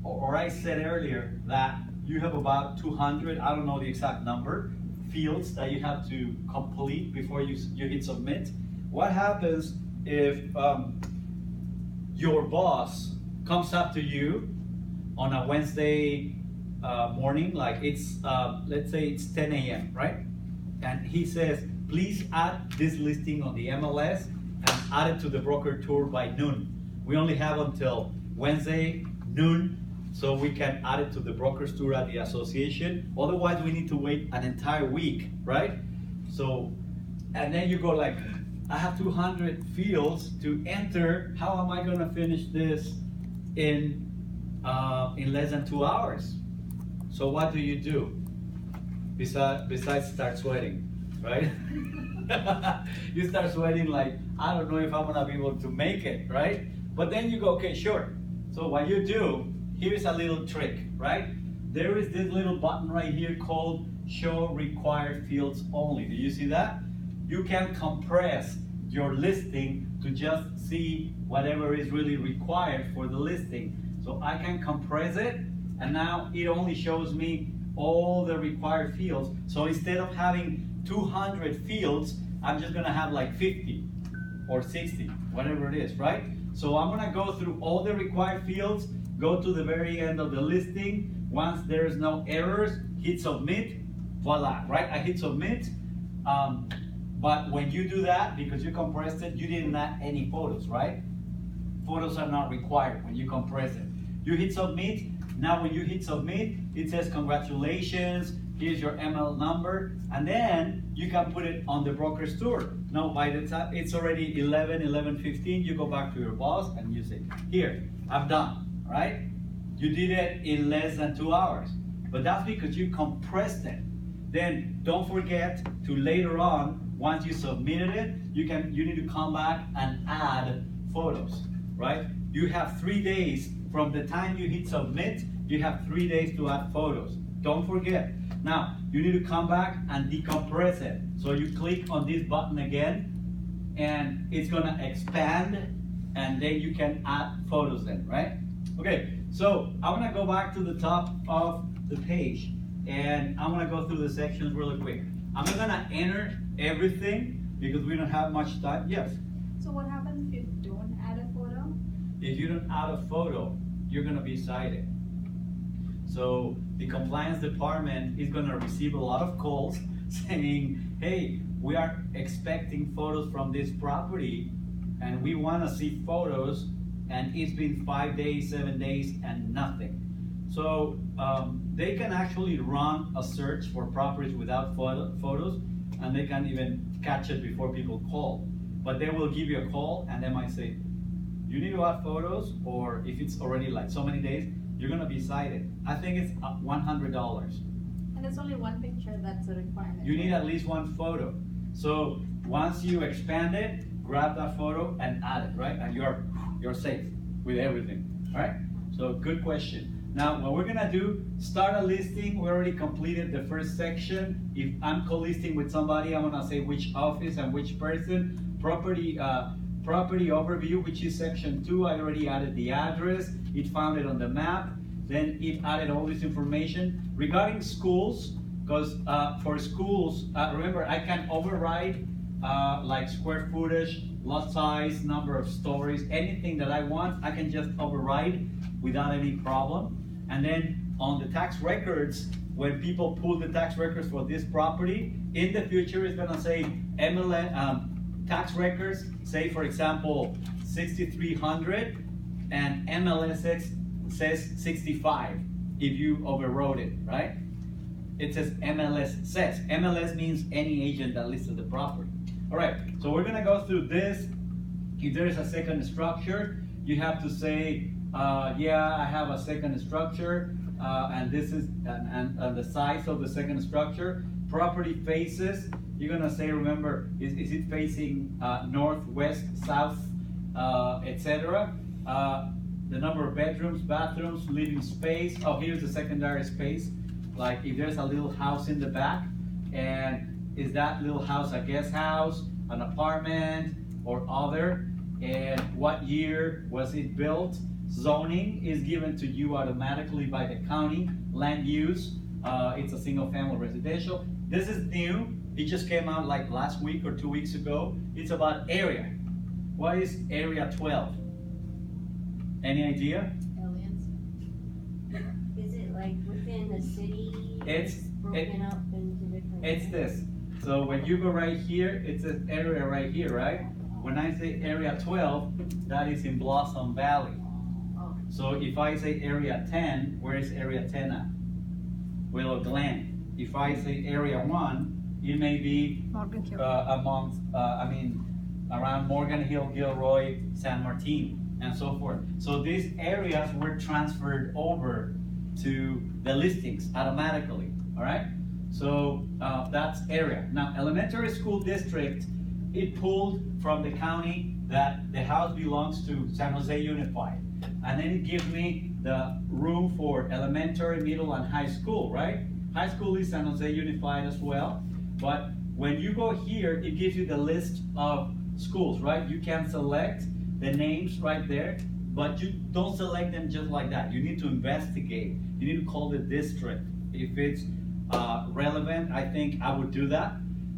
or I said earlier that you have about 200, I don't know the exact number, fields that you have to complete before you hit submit. What happens if your boss comes up to you on a Wednesday morning, like it's, let's say it's 10 a.m., right? And he says, please add this listing on the MLS and add it to the broker tour by noon. We only have until Wednesday noon, so we can add it to the broker's tour at the association. Otherwise, we need to wait an entire week, right? So, and then you go like, I have 200 fields to enter. How am I gonna finish this in less than 2 hours? So what do? Besides start sweating, right? You start sweating like, I don't know if I'm gonna be able to make it, right? But then you go, okay, sure. So what you do, here's a little trick, right? There is this little button right here called Show Required Fields Only. Do you see that? You can compress your listing to just see whatever is really required for the listing. So I can compress it, and now it only shows me all the required fields. So instead of having 200 fields, I'm just gonna have like 50 or 60, whatever it is, right? So I'm gonna go through all the required fields, go to the very end of the listing. Once there's no errors, hit submit, voila, right? I hit submit. But when you do that, because you compressed it, you didn't add any photos, right? Photos are not required when you compress it. You hit submit. Now when you hit submit, it says congratulations, here's your ML number, and then you can put it on the broker's tour. Now by the time it's already 11:15, you go back to your boss and you say, here, I'm done, right? You did it in less than 2 hours, but that's because you compressed it. Then don't forget to later on, once you submitted it, you need to come back and add photos, right? You have 3 days from the time you hit submit, you have 3 days to add photos. Don't forget. Now, you need to come back and decompress it. So you click on this button again, and it's gonna expand, and then you can add photos then, right? Okay, so I'm gonna go back to the top of the page, and I'm gonna go through the sections really quick. I'm not gonna enter everything because we don't have much time. Yes? So what happens if you don't add a photo? If you don't add a photo, you're gonna be cited. So the compliance department is gonna receive a lot of calls saying, hey, we are expecting photos from this property and we wanna see photos, and it's been 5 days, 7 days, and nothing. So they can actually run a search for properties without photos, and they can even catch it before people call. But they will give you a call and they might say, you need to add photos, or if it's already like so many days, you're gonna be cited. I think it's $100. And it's only one picture that's a requirement. You need at least one photo. So once you expand it, grab that photo and add it, right? And you're safe with everything, all right? So good question. Now, what we're gonna do, start a listing. We already completed the first section. If I'm co-listing with somebody, I'm gonna say which office and which person. Property overview, which is section 2. I already added the address. It found it on the map. Then it added all this information. Regarding schools, because for schools, remember, I can override like square footage, lot size, number of stories, anything that I want, I can just override without any problem. And then on the tax records, when people pull the tax records for this property, in the future it's gonna say MLS, tax records, say for example 6300, and MLS says 65 if you overrode it, right? It says MLS says. MLS means any agent that listed the property. All right, so we're gonna go through this. If there is a second structure, you have to say, yeah, I have a second structure, and this is and the size of the second structure. Property faces, you're gonna say, remember, is it facing north, west, south, etc. The number of bedrooms, bathrooms, living space. Oh, here's the secondary space. Like if there's a little house in the back, and is that little house a guest house, an apartment, or other? And what year was it built? Zoning is given to you automatically by the county. Land use, it's a single family residential. This is new. It just came out like last week or 2 weeks ago. It's about area. What is area 12? Any idea? Aliens. Is it like within the city? It's broken up into different. It's this. So when you go right here, it's an area right here, right? When I say area 12, that is in Blossom Valley. Oh. So if I say area 10, where is area 10 at? Willow Glen. If I say area 1, it may be Morgan Hill. around Morgan Hill, Gilroy, San Martin, and so forth. So these areas were transferred over to the listings automatically, all right? So that's area. Now, elementary school district, it pulled from the county that the house belongs to San Jose Unified. And then it gives me the room for elementary, middle, and high school, right? High school is San Jose Unified as well. But when you go here, it gives you the list of schools, right? You can select the names right there, but you don't select them just like that. You need to investigate. You need to call the district. If it's relevant, I think I would do that.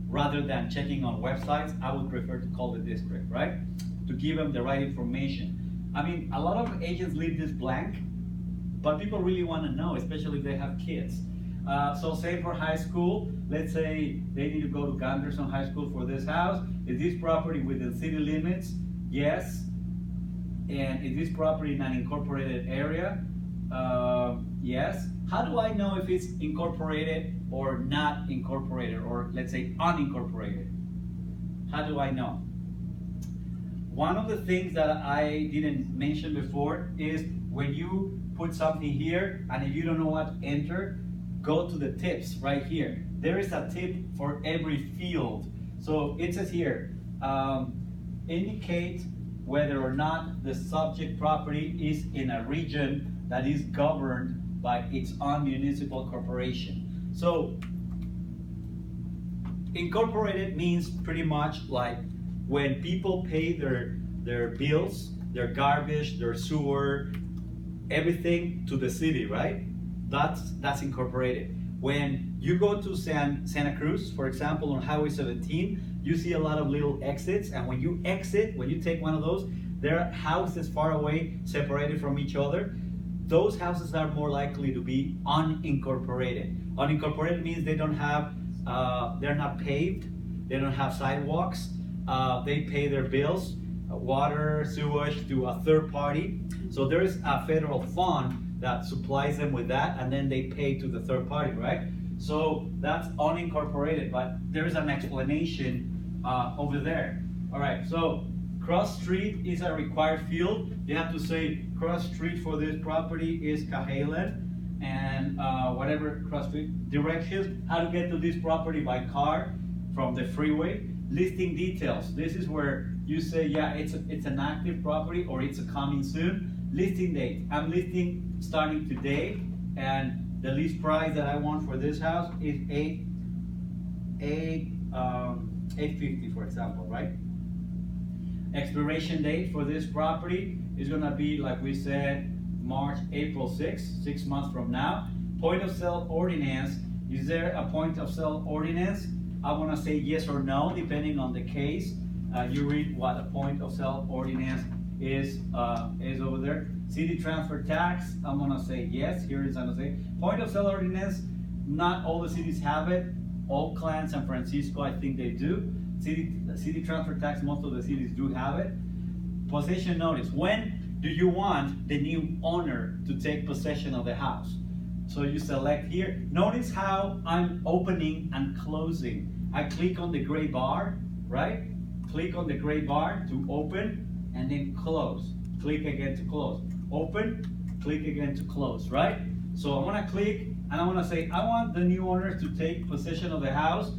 Rather than checking on websites, I would prefer to call the district, right? To give them the right information. I mean, a lot of agents leave this blank, but people really want to know, especially if they have kids. So say for high school, let's say they need to go to Gunderson High School for this house. Is this property within city limits? Yes. And is this property in an incorporated area? Yes. How do I know if it's incorporated or not incorporated, or let's say unincorporated? How do I know? One of the things that I didn't mention before is when you put something here, and if you don't know what to enter, go to the tips right here. There is a tip for every field. So it says here, indicate whether or not the subject property is in a region that is governed by its own municipal corporation. So incorporated means pretty much like when people pay their bills, their garbage, their sewer, everything to the city, right? That's incorporated. When you go to Santa Cruz, for example, on Highway 17, you see a lot of little exits, and when you exit, when you take one of those, there are houses far away, separated from each other. Those houses are more likely to be unincorporated. Unincorporated means they don't have, they're not paved, they don't have sidewalks, they pay their bills, water, sewage to a third party. So there is a federal fund that supplies them with that, and then they pay to the third party, right? So that's unincorporated, but there is an explanation over there. All right, so cross street is a required field. You have to say cross street for this property is Cahalan, and whatever cross street. Directions, how to get to this property by car from the freeway. Listing details. This is where you say, yeah, it's an active property or it's a coming soon. Listing date. I'm listing starting today, and the lease price that I want for this house is $850, for example, right? Expiration date for this property is gonna be, like we said, April 6th, 6 months from now. Point of sale ordinance. Is there a point of sale ordinance? I wanna say yes or no, depending on the case. You read what a point of sale ordinance is over there. City transfer tax, I'm gonna say yes, here in San Jose. Point of sale ordinance, not all the cities have it. Oakland, San Francisco, I think they do. City transfer tax, most of the cities do have it. Possession notice, when do you want the new owner to take possession of the house? So you select here. Notice how I'm opening and closing. I click on the gray bar, right? Click on the gray bar to open, and then close. Click again to close. Open, click again to close, right? So I wanna click, and I wanna say, I want the new owner to take possession of the house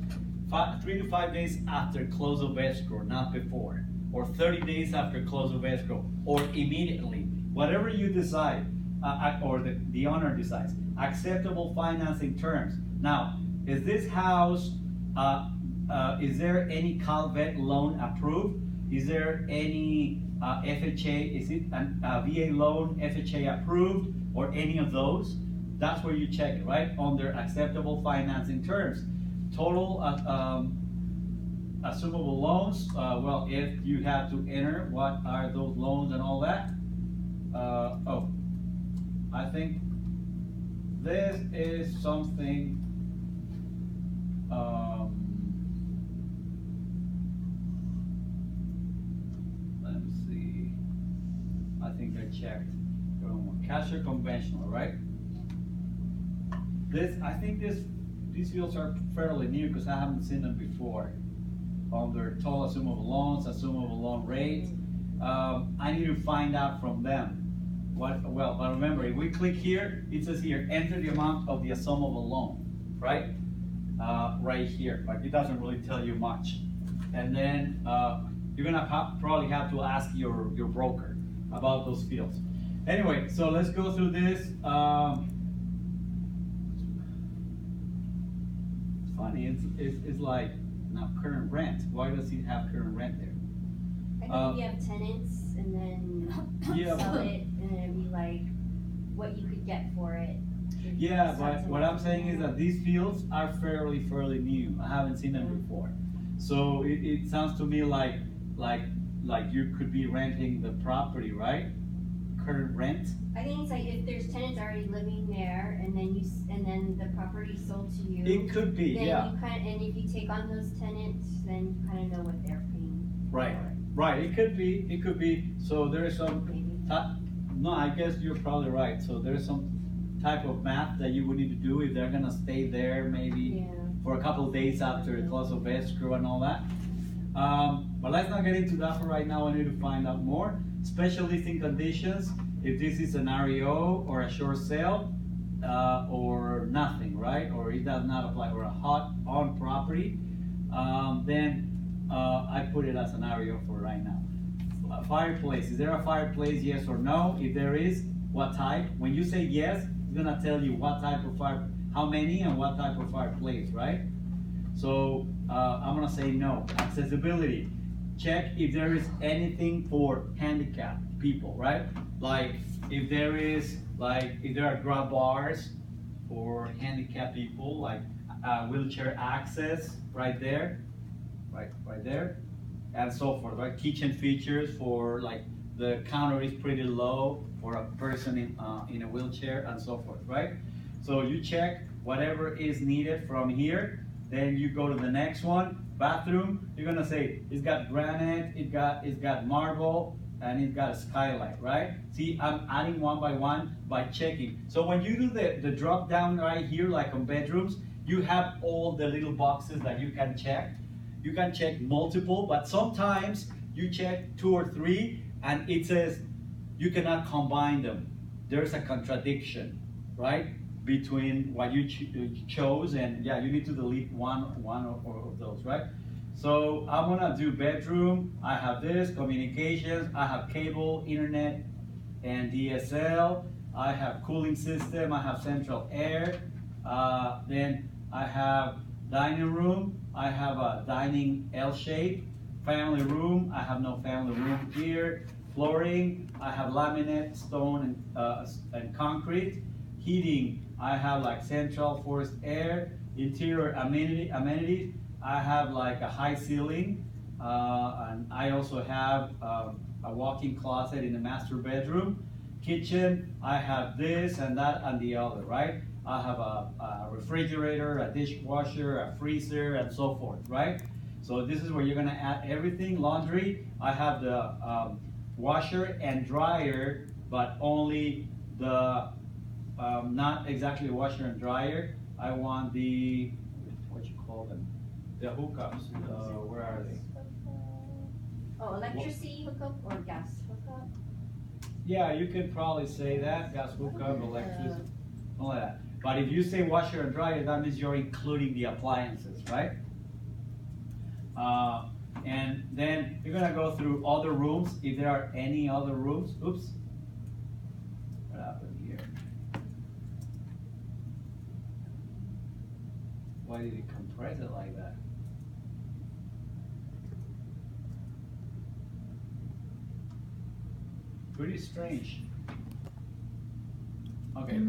3 to 5 days after close of escrow, not before. Or 30 days after close of escrow, or immediately. Whatever you decide, or the owner decides. Acceptable financing terms. Now, is this house, is there any Calvet loan approved? Is there any FHA, is it a VA loan, FHA approved, or any of those? That's where you check it, right? Under acceptable financing terms. Total assumable loans, well, if you have to enter what are those loans and all that. Oh, I think this is something, let me see, I think I checked. Cash or conventional, right? I think these fields are fairly new because I haven't seen them before. Under total assumable loans, assumable loan rate. I need to find out from them. But remember, if we click here, it says here, enter the amount of the assumable loan, right? Right here, but it doesn't really tell you much. And then you're gonna probably have to ask your broker about those fields. Anyway, so let's go through this. It's funny, it's like, now current rent. Why does it have current rent there? I think you have tenants and then Yeah, sell it and then it'd be like what you could get for it. Yeah, but what I'm saying is that these fields are fairly new. I haven't seen them before. So it sounds to me like you could be renting the property, right? Current rent? I think it's like if there's tenants already living there and then the property sold to you. It could be, then yeah. and if you take on those tenants, then you kind of know what they're paying. Right, for it. right. It could be. So there's some. Maybe. No, I guess you're probably right. So there's some type of math that you would need to do if they're gonna stay there maybe for a couple of days after the close of escrow and all that. But let's not get into that for right now. I need to find out more. Special listing conditions, if this is an REO or a short sale, or nothing, right? Or it does not apply, or a hot on property, then I put it as an REO for right now. Fireplace, is there a fireplace, yes or no? If there is, what type? When you say yes, it's gonna tell you what type of fire, how many and what type of fireplace, right? So I'm gonna say no. Accessibility, check if there is anything for handicapped people, right? Like if there are grab bars for handicapped people, like wheelchair access right there, right there, and so forth, right? Kitchen features for like the counter is pretty low for a person in a wheelchair and so forth, right? So you check whatever is needed from here, then you go to the next one. Bathroom, you're gonna say it's got granite, it's got marble, and it's got a skylight, right? See, I'm adding one by one by checking. So when you do the drop down right here, like on bedrooms, you have all the little boxes that you can check. You can check multiple, but sometimes you check 2 or 3 and it says you cannot combine them. There's a contradiction, right? Between what you chose, and yeah, you need to delete one of those, right? So I'm gonna do bedroom. I have this, communications, I have cable, internet, and DSL. I have cooling system, I have central air. Then I have dining room. I have a dining L shape. Family room, I have no family room here. Flooring, I have laminate, stone, and concrete. Heating, I have like central forced air. Interior amenities, I have like a high ceiling, and I also have a walk-in closet in the master bedroom. Kitchen, I have this and that and the other, right? I have a refrigerator, a dishwasher, a freezer, and so forth, right? So this is where you're gonna add everything. Laundry, I have the washer and dryer, but only the, not exactly washer and dryer. I want the, what you call them? The hookups, where are they? Oh, electricity hookup or gas hookup? Yeah, you could probably say that, gas hookup, electricity, all that. But if you say washer and dryer, that means you're including the appliances, right? And then you're gonna go through other rooms, if there are any other rooms. Oops. What happened here? Why did it compress it like that? Pretty strange. Okay.